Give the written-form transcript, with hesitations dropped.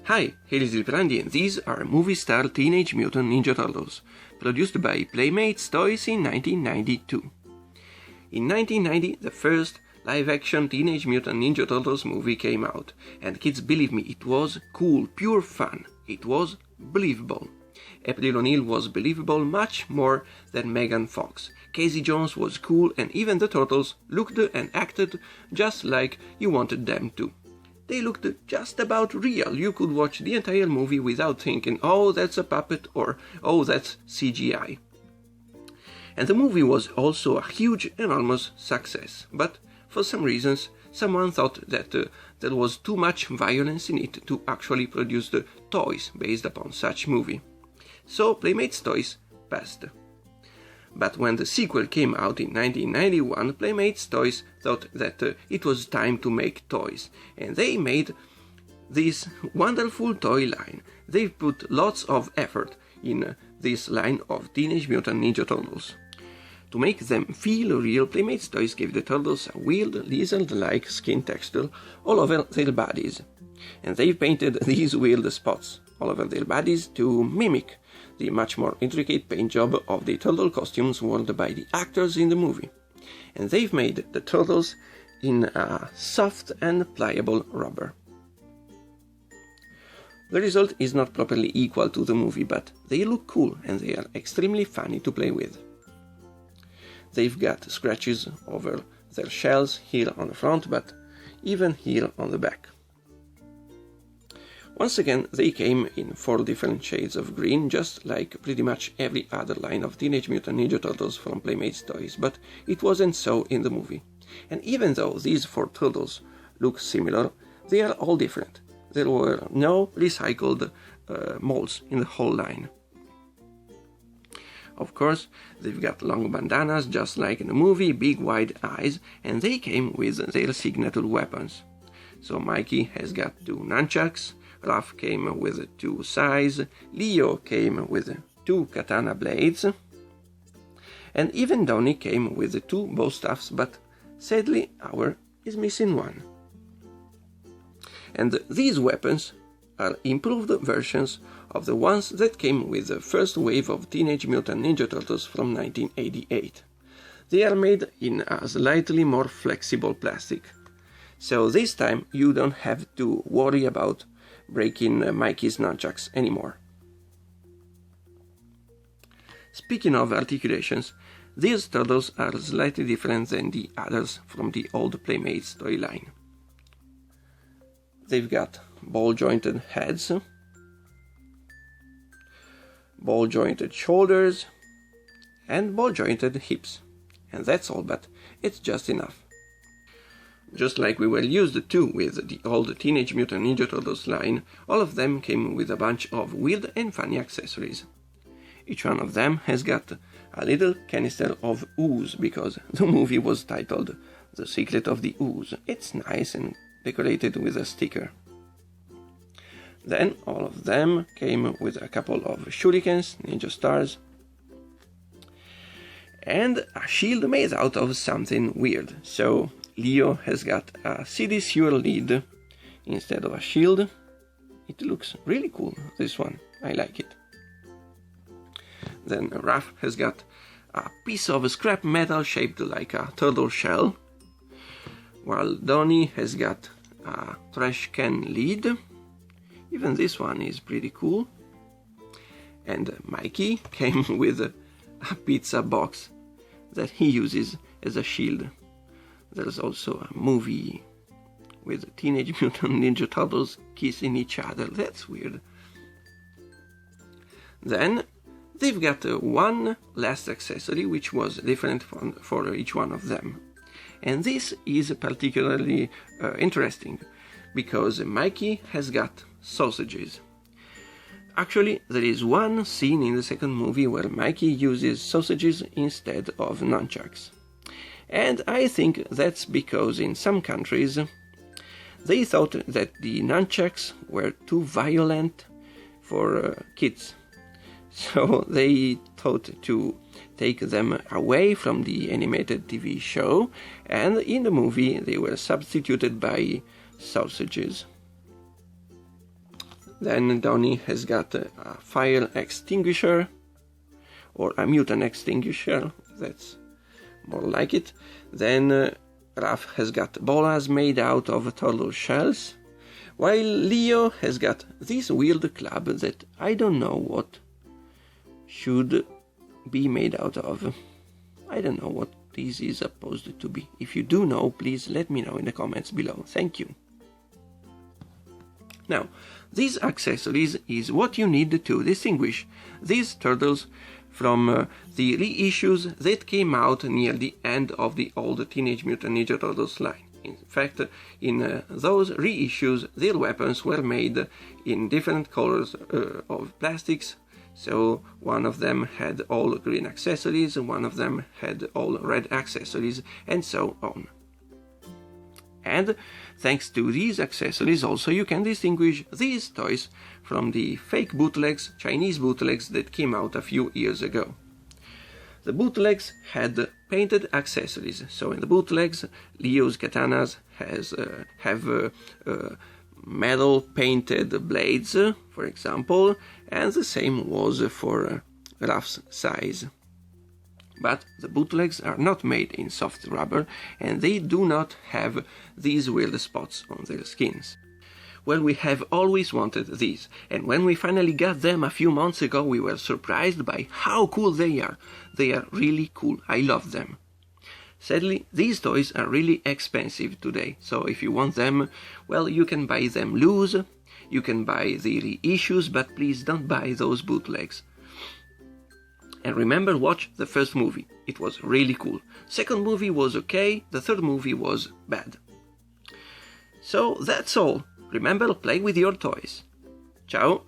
Hi, here is Liprandi and these are movie star Teenage Mutant Ninja Turtles, produced by PLAYMATES Toys in 1992. In 1990, the first live-action Teenage Mutant Ninja Turtles movie came out, and kids, believe me, it was cool, pure fun. It was believable. April O'Neil was believable much more than Megan Fox. Casey Jones was cool, and even the Turtles looked and acted just like you wanted them to. They looked just about real. You could watch the entire movie without thinking, oh, that's a puppet, or oh, that's CGI. And the movie was also a huge, enormous success. But for some reasons, someone thought that there was too much violence in it to actually produce the toys based upon such movie. So Playmates Toys passed. But when the sequel came out in 1991, Playmates Toys thought that it was time to make toys, and they made this wonderful toy line. They put lots of effort in this line of Teenage Mutant Ninja Turtles. To make them feel real, Playmates Toys gave the turtles a weird lizard-like skin texture all over their bodies, and they painted these weird spots all over their bodies to mimic the much more intricate paint job of the turtle costumes worn by the actors in the movie. And they've made the turtles in a soft and pliable rubber. The result is not properly equal to the movie, but they look cool and they are extremely funny to play with. They've got scratches over their shells here on the front, but even here on the back. Once again, they came in 4 different shades of green, just like pretty much every other line of Teenage Mutant Ninja Turtles from Playmates Toys, but it wasn't so in the movie. And even though these 4 turtles look similar, they are all different. There were no recycled molds in the whole line. Of course, they've got long bandanas, just like in the movie, big wide eyes, and they came with their signature weapons. So Mikey has got 2 nunchucks, Raph came with 2 sais, Leo came with 2 katana blades, and even Donnie came with 2 bow staffs, but sadly our is missing one. And these weapons are improved versions of the ones that came with the first wave of Teenage Mutant Ninja Turtles from 1988. They are made in a slightly more flexible plastic, so this time you don't have to worry about breaking Mikey's nunchucks anymore. Speaking of articulations, these turtles are slightly different than the others from the old Playmates toy line. They've got ball-jointed heads, ball-jointed shoulders, and ball-jointed hips. And that's all, but it's just enough. Just like we were used to with the old Teenage Mutant Ninja Turtles line, all of them came with a bunch of weird and funny accessories. Each one of them has got a little canister of Ooze, because the movie was titled The Secret of the Ooze. It's nice and decorated with a sticker. Then all of them came with a couple of shurikens, ninja stars, and a shield made out of something weird. So Leo has got a CD sewer lid instead of a shield. It looks really cool, this one. I like it. Then Raph has got a piece of scrap metal shaped like a turtle shell, while Donnie has got a trash can lid. Even this one is pretty cool. And Mikey came with a pizza box that he uses as a shield. There's also a movie with Teenage Mutant Ninja Turtles kissing each other. That's weird. Then they've got one last accessory which was different for each one of them. And this is particularly interesting because Mikey has got sausages. Actually, there is one scene in the second movie where Mikey uses sausages instead of nunchucks. And I think that's because in some countries they thought that the nunchucks were too violent for kids. So they thought to take them away from the animated TV show, and in the movie they were substituted by sausages. Then Donnie has got a fire extinguisher, or a mutant extinguisher, that's more like it. Then Raph has got bolas made out of turtle shells, while Leo has got this weird club that I don't know what should be made out of. I don't know what this is supposed to be. If you do know, please let me know in the comments below. Thank you. Now, these accessories is what you need to distinguish these turtles from the reissues that came out near the end of the old Teenage Mutant Ninja Turtles line. In fact, in those reissues, their weapons were made in different colors of plastics. So one of them had all green accessories, one of them had all red accessories, and so on. And thanks to these accessories also you can distinguish these toys from the fake bootlegs, Chinese bootlegs that came out a few years ago. The bootlegs had painted accessories, so in the bootlegs Leo's katanas have metal painted blades, for example, and the same was for Raph's size. But the bootlegs are not made in soft rubber, and they do not have these weird spots on their skins. Well, we have always wanted these, and when we finally got them a few months ago, we were surprised by how cool they are. They are really cool. I love them. Sadly, these toys are really expensive today, so if you want them, well, you can buy them loose, you can buy the reissues, but please don't buy those bootlegs. And remember, watch the first movie. It was really cool. Second movie was okay, the third movie was bad. So that's all. Remember, play with your toys. Ciao!